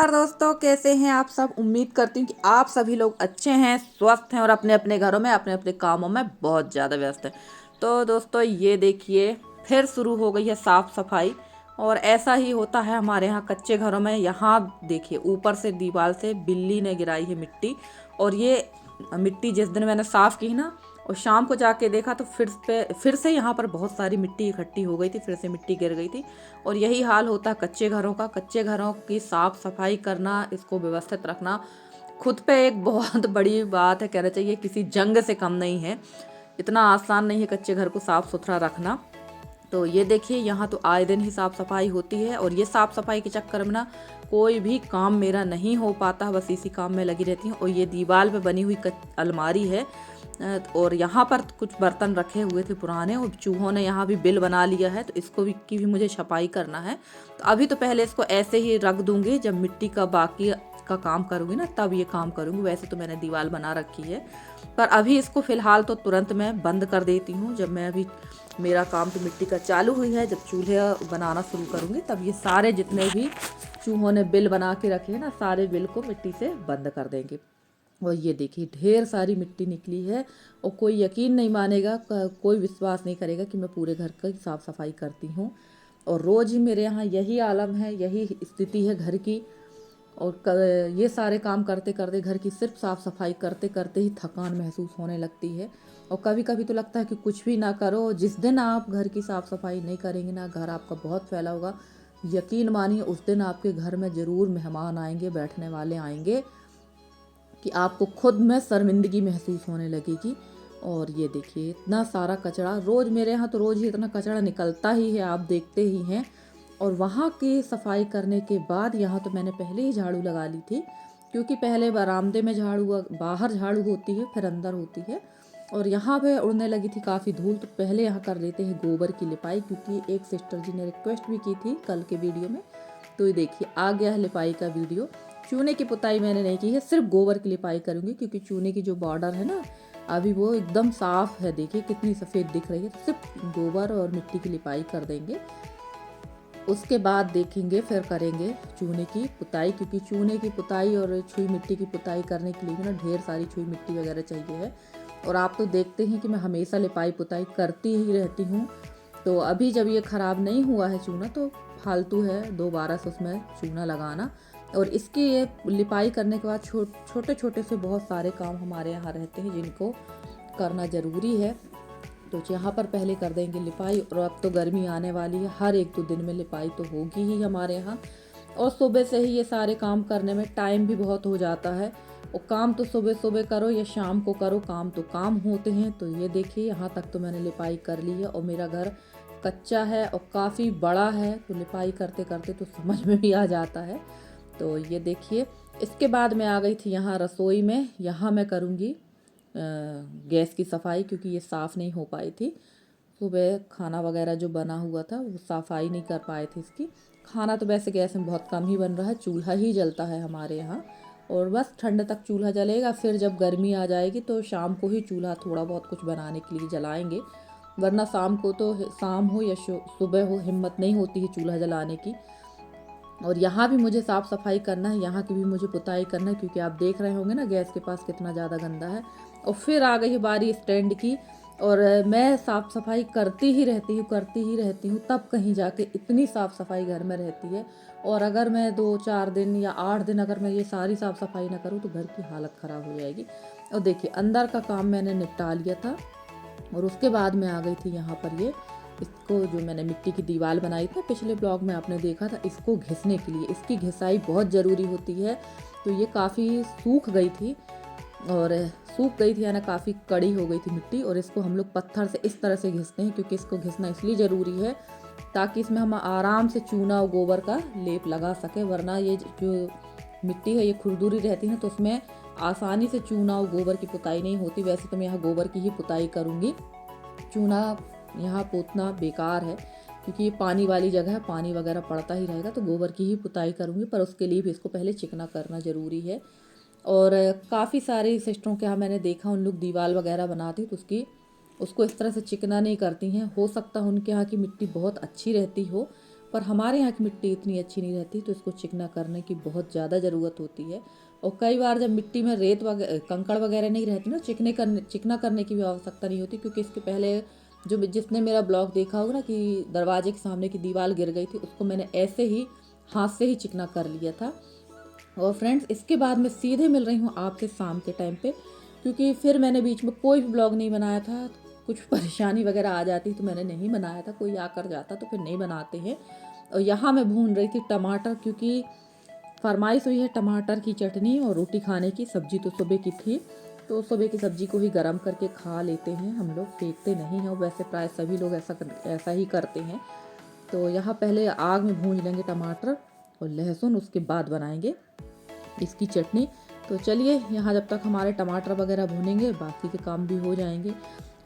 नमस्कार दोस्तों, कैसे हैं आप सब। उम्मीद करती हूँ कि आप सभी लोग अच्छे हैं, स्वस्थ हैं और अपने अपने घरों में अपने अपने कामों में बहुत ज़्यादा व्यस्त हैं। तो दोस्तों ये देखिए, फिर शुरू हो गई है साफ़ सफाई। और ऐसा ही होता है हमारे यहाँ कच्चे घरों में। यहाँ देखिए, ऊपर से दीवार से बिल्ली ने गिराई है मिट्टी। और ये मिट्टी जिस दिन मैंने साफ़ की ना, और शाम को जाके देखा तो फिर से यहाँ पर बहुत सारी मिट्टी इकट्ठी हो गई थी, फिर से मिट्टी गिर गई थी। और यही हाल होता है कच्चे घरों का। कच्चे घरों की साफ सफाई करना, इसको व्यवस्थित रखना खुद पे एक बहुत बड़ी बात है, कहना चाहिए किसी जंग से कम नहीं है। इतना आसान नहीं है कच्चे घर को साफ सुथरा रखना। तो ये देखिए, यहाँ तो आए दिन ही साफ सफाई होती है। और ये साफ सफाई के चक्कर में ना कोई भी काम मेरा नहीं हो पाता, बस इसी काम में लगी रहती हूँ। और ये दीवार पे बनी हुई अलमारी है। और यहाँ पर कुछ बर्तन रखे हुए थे पुराने, और चूहों ने यहाँ भी बिल बना लिया है, तो इसको भी की भी मुझे छपाई करना है। तो अभी तो पहले इसको ऐसे ही रख दूंगी, जब मिट्टी का बाकी का काम करूँगी ना तब ये काम करूँगी। वैसे तो मैंने दीवार बना रखी है, पर अभी इसको फ़िलहाल तो तुरंत मैं बंद कर देती हूँ। जब मैं अभी मेरा काम तो मिट्टी का चालू हुई है, जब चूल्हे बनाना शुरू करूँगी तब ये सारे जितने भी चूहों ने बिल बना के रखे हैं ना, सारे बिल को मिट्टी से बंद कर देंगे। और ये देखिए, ढेर सारी मिट्टी निकली है। और कोई यकीन नहीं मानेगा, कोई विश्वास नहीं करेगा कि मैं पूरे घर की साफ़ सफाई करती हूँ। और रोज़ ही मेरे यहाँ यही आलम है, यही स्थिति है घर की। और ये सारे काम करते करते, घर की सिर्फ साफ़ सफाई करते करते ही थकान महसूस होने लगती है। और कभी कभी तो लगता है कि कुछ भी ना करो। जिस दिन आप घर की साफ़ सफाई नहीं करेंगे ना, घर आपका बहुत फैला होगा, यकीन मानिए उस दिन आपके घर में ज़रूर मेहमान आएंगे, बैठने वाले आएंगे, कि आपको खुद में शर्मिंदगी महसूस होने लगेगी। और ये देखिए, इतना सारा कचरा रोज़ मेरे यहाँ तो रोज़ ही इतना कचरा निकलता ही है, आप देखते ही हैं। और वहाँ की सफाई करने के बाद यहाँ तो मैंने पहले ही झाड़ू लगा ली थी, क्योंकि पहले बरामदे में झाड़ू, बाहर झाड़ू होती है, फिर अंदर होती है। और यहाँ पे उड़ने लगी थी काफ़ी धूल, तो पहले यहाँ कर लेते हैं गोबर की लिपाई, क्योंकि एक सिस्टर जी ने रिक्वेस्ट भी की थी कल के वीडियो में। तो ये देखिए, आ गया है लिपाई का वीडियो। चूने की पुताई मैंने नहीं की है, सिर्फ गोबर की लिपाई करूँगी, क्योंकि चूने की जो बॉर्डर है ना, अभी वो एकदम साफ़ है। देखिए कितनी सफ़ेद दिख रही है। तो सिर्फ गोबर और मिट्टी की लिपाई कर देंगे, उसके बाद देखेंगे फिर करेंगे चूने की पुताई, क्योंकि चूने की पुताई और छुई मिट्टी की पुताई करने के लिए भी ना ढेर सारी छुई मिट्टी वगैरह चाहिए है। और आप तो देखते हैं कि मैं हमेशा लिपाई पुताई करती ही रहती हूँ। तो अभी जब ये ख़राब नहीं हुआ है चूना, तो फालतू है दोबारा से उसमें चूना लगाना। और इसकी ये लिपाई करने के बाद छोटे छोटे से बहुत सारे काम हमारे यहाँ रहते हैं, जिनको करना ज़रूरी है। तो यहाँ पर पहले कर देंगे लिपाई। और अब तो गर्मी आने वाली है, हर एक दो दिन में लिपाई तो होगी ही हमारे यहाँ। और सुबह से ही ये सारे काम करने में टाइम भी बहुत हो जाता है। और काम तो सुबह सुबह करो या शाम को करो, काम तो काम होते हैं। तो ये देखिए, यहाँ तक तो मैंने लिपाई कर ली है। और मेरा घर कच्चा है और काफ़ी बड़ा है, तो लिपाई करते करते तो समझ में भी आ जाता है। तो ये देखिए, इसके बाद मैं आ गई थी यहाँ रसोई में। यहाँ मैं करूँगी गैस की सफाई, क्योंकि ये साफ़ नहीं हो पाई थी। सुबह खाना वगैरह जो बना हुआ था वो सफाई नहीं कर पाए थे इसकी। खाना तो वैसे गैस में बहुत कम ही बन रहा है, चूल्हा ही जलता है हमारे यहाँ। और बस ठंड तक चूल्हा जलेगा, फिर जब गर्मी आ जाएगी तो शाम को ही चूल्हा थोड़ा बहुत कुछ बनाने के लिए जलाएंगे। वरना शाम को तो, शाम हो या सुबह हो, हिम्मत नहीं होती है चूल्हा जलाने की। और यहाँ भी मुझे साफ़ सफाई करना है, यहाँ की भी मुझे पुताई करना है, क्योंकि आप देख रहे होंगे ना गैस के पास कितना ज़्यादा गंदा है। और फिर आ गई है बारी स्टैंड की। और मैं साफ़ सफाई करती ही रहती हूँ, तब कहीं जाके इतनी साफ़ सफाई घर में रहती है। और अगर मैं 2-4 दिन या 8 दिन अगर मैं ये सारी साफ़ सफाई ना करूँ, तो घर की हालत ख़राब हो जाएगी। और देखिए, अंदर का काम मैंने निपटा लिया था। और उसके बाद मैं आ गई थी यहाँ पर ये, इसको जो मैंने मिट्टी की दीवार बनाई थी पिछले ब्लॉग में आपने देखा था, इसको घिसने के लिए। इसकी घिसाई बहुत ज़रूरी होती है। तो ये काफ़ी सूख गई थी, और सूख गई थी यानी काफ़ी कड़ी हो गई थी मिट्टी। और इसको हम लोग पत्थर से इस तरह से घिसते हैं, क्योंकि इसको घिसना इसलिए ज़रूरी है ताकि इसमें हम आराम से चूना और गोबर का लेप लगा सकें। वरना ये जो मिट्टी है ये खुरदुरी रहती है ना, तो उसमें आसानी से चूना और गोबर की पुताई नहीं होती। वैसे तो मैं यहाँ गोबर की ही पुताई करूँगी, चूना यहाँ पोतना बेकार है, क्योंकि ये पानी वाली जगह है, पानी वगैरह पड़ता ही रहेगा। तो गोबर की ही पुताई करूँगी, पर उसके लिए भी इसको पहले चिकना करना ज़रूरी है। और काफ़ी सारे सिस्टरों के यहाँ मैंने देखा, उन लोग दीवार वगैरह बनाती तो उसको इस तरह से चिकना नहीं करती हैं। हो सकता है उनके यहाँ की मिट्टी बहुत अच्छी रहती हो, पर हमारे यहाँ की मिट्टी इतनी अच्छी नहीं रहती, तो इसको चिकना करने की बहुत ज़्यादा ज़रूरत होती है। और कई बार जब मिट्टी में रेत वगैरह कंकड़ वगैरह नहीं रहती ना, चिकना करने की भी आवश्यकता नहीं होती, क्योंकि इसके पहले जो जिसने मेरा ब्लॉग देखा होगा ना कि दरवाजे के सामने की दीवार गिर गई थी, उसको मैंने ऐसे ही हाथ से ही चिकना कर लिया था। और फ्रेंड्स, इसके बाद मैं सीधे मिल रही हूँ आपसे शाम के टाइम पे, क्योंकि फिर मैंने बीच में कोई भी ब्लॉग नहीं बनाया था, कुछ परेशानी वगैरह आ जाती तो मैंने नहीं बनाया था, कोई आकर जाता तो फिर नहीं बनाते हैं। और यहाँ मैं भून रही थी टमाटर, क्योंकि फरमाइश हुई है टमाटर की चटनी और रोटी खाने की। सब्जी तो सुबह की थी, तो सुबह की सब्जी को ही गर्म करके खा लेते हैं हम लोग, फेंकते नहीं हैं। वैसे प्राय सभी लोग ऐसा ही करते हैं। तो यहाँ पहले आग में भून लेंगे टमाटर और लहसुन, उसके बाद बनाएंगे इसकी चटनी। तो चलिए, यहाँ जब तक हमारे टमाटर वगैरह भूनेंगे, बाकी के काम भी हो जाएंगे।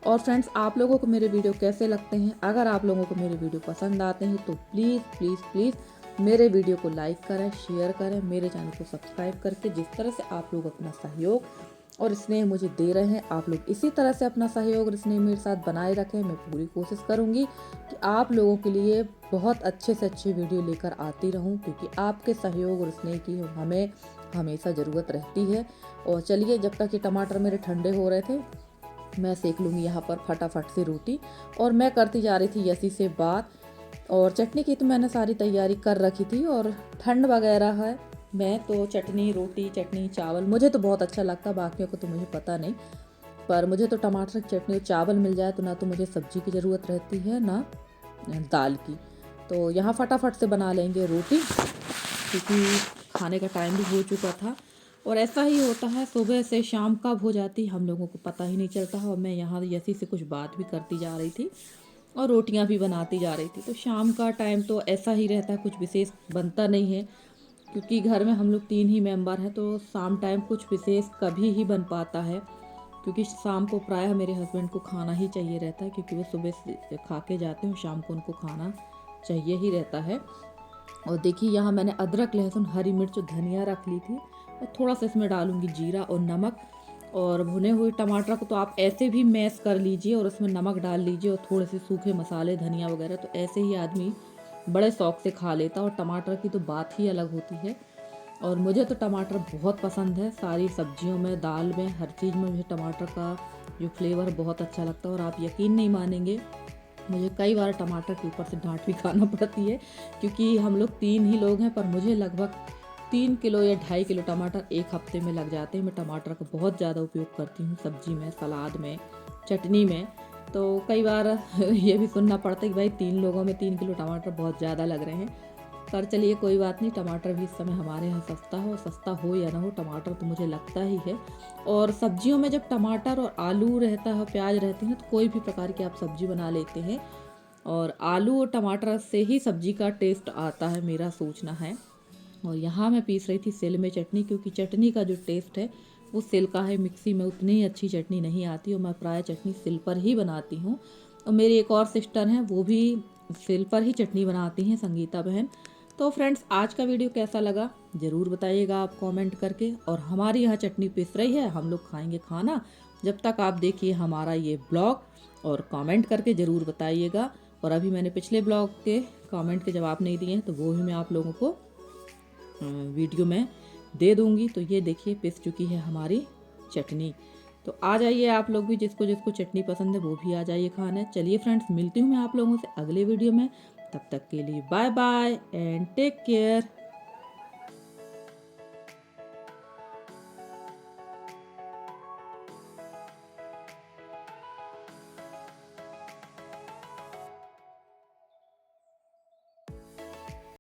और फ्रेंड्स, आप लोगों को मेरे वीडियो कैसे लगते हैं? अगर आप लोगों को मेरे वीडियो पसंद आते हैं तो प्लीज़ प्लीज़ प्लीज़ मेरे वीडियो को लाइक करें, शेयर करें, मेरे चैनल को सब्सक्राइब करके। जिस तरह से आप लोग अपना सहयोग और स्नेह मुझे दे रहे हैं, आप लोग इसी तरह से अपना सहयोग और स्नेह मेरे साथ बनाए रखें। मैं पूरी कोशिश करूँगी कि आप लोगों के लिए बहुत अच्छे से अच्छे वीडियो लेकर आती रहूँ, क्योंकि आपके सहयोग और स्नेह की हमें हमेशा ज़रूरत रहती है। और चलिए, जब तक ये टमाटर मेरे ठंडे हो रहे थे, मैं सेक लूँगी यहाँ पर फटाफट से रोटी। और मैं करती जा रही थी यसी से बात। और चटनी की तो मैंने सारी तैयारी कर रखी थी, और ठंड वगैरह है, मैं तो चटनी रोटी चटनी चावल मुझे तो बहुत अच्छा लगता है, बाकियों को तो मुझे पता नहीं। पर मुझे तो टमाटर की चटनी और चावल मिल जाए तो ना तो मुझे सब्जी की ज़रूरत रहती है ना दाल की। तो यहाँ फटाफट से बना लेंगे रोटी, क्योंकि खाने का टाइम भी हो चुका था। और ऐसा ही होता है, सुबह से शाम कब हो जाती हम लोगों को पता ही नहीं चलता है। और मैं यहाँ यसी से कुछ बात भी करती जा रही थी और रोटियां भी बनाती जा रही थी। तो शाम का टाइम तो ऐसा ही रहता है, कुछ विशेष बनता नहीं है, क्योंकि घर में हम लोग 3 ही मेंबर हैं। तो शाम टाइम कुछ विशेष कभी ही बन पाता है, क्योंकि शाम को प्रायः मेरे हस्बैंड को खाना ही चाहिए रहता है, क्योंकि वो सुबह से खा के जाते हैं, शाम को उनको खाना चाहिए ही रहता है। और देखिए, यहाँ मैंने अदरक लहसुन हरी मिर्च और धनिया रख ली थी, और थोड़ा सा इसमें डालूंगी जीरा और नमक। और भुने हुए टमाटर को तो आप ऐसे भी मैश कर लीजिए और उसमें नमक डाल लीजिए और थोड़े से सूखे मसाले धनिया वगैरह, तो ऐसे ही आदमी बड़े शौक से खा लेता। और टमाटर की तो बात ही अलग होती है। और मुझे तो टमाटर बहुत पसंद है, सारी सब्जियों में, दाल में, हर चीज़ में मुझे टमाटर का जो फ्लेवर बहुत अच्छा लगता है। और आप यकीन नहीं मानेंगे, मुझे कई बार टमाटर के ऊपर से डांट भी खाना पड़ती है, क्योंकि हम लोग 3 ही लोग हैं, पर मुझे लगभग 3 किलो या 2.5 किलो टमाटर एक हफ्ते में लग जाते हैं। मैं टमाटर का बहुत ज़्यादा उपयोग करती हूँ सब्जी में, सलाद में, चटनी में। तो कई बार ये भी सुनना पड़ता है कि भाई 3 लोगों में 3 किलो टमाटर बहुत ज़्यादा लग रहे हैं। पर चलिए, कोई बात नहीं, टमाटर भी इस समय हमारे यहाँ सस्ता हो या ना हो, टमाटर तो मुझे लगता ही है। और सब्जियों में जब टमाटर और आलू रहता है, प्याज रहती है, तो कोई भी प्रकार की आप सब्जी बना लेते हैं, और आलू और टमाटर से ही सब्जी का टेस्ट आता है, मेरा सोचना है। और यहाँ मैं पीस रही थी सिल में चटनी, क्योंकि चटनी का जो टेस्ट है वो सिल का है, मिक्सी में उतनी अच्छी चटनी नहीं आती। और मैं प्राय चटनी सिल पर ही बनाती हूँ। और मेरी एक और सिस्टर हैं, वो भी सिल पर ही चटनी बनाती हैं, संगीता बहन। तो फ्रेंड्स, आज का वीडियो कैसा लगा ज़रूर बताइएगा आप कमेंट करके। और हमारी यहाँ चटनी पिस रही है, हम लोग खाएंगे खाना। जब तक आप देखिए हमारा ये ब्लॉग और कमेंट करके ज़रूर बताइएगा। और अभी मैंने पिछले ब्लॉग के कमेंट के जवाब नहीं दिए हैं, तो वो भी मैं आप लोगों को वीडियो में दे दूंगी। तो ये देखिए, पिस चुकी है हमारी चटनी। तो आ जाइए आप लोग भी, जिसको जिसको चटनी पसंद है वो भी आ जाइए खाने। चलिए फ्रेंड्स, मिलती हूँ मैं आप लोगों से अगले वीडियो में। तब तक के लिए bye bye and take care.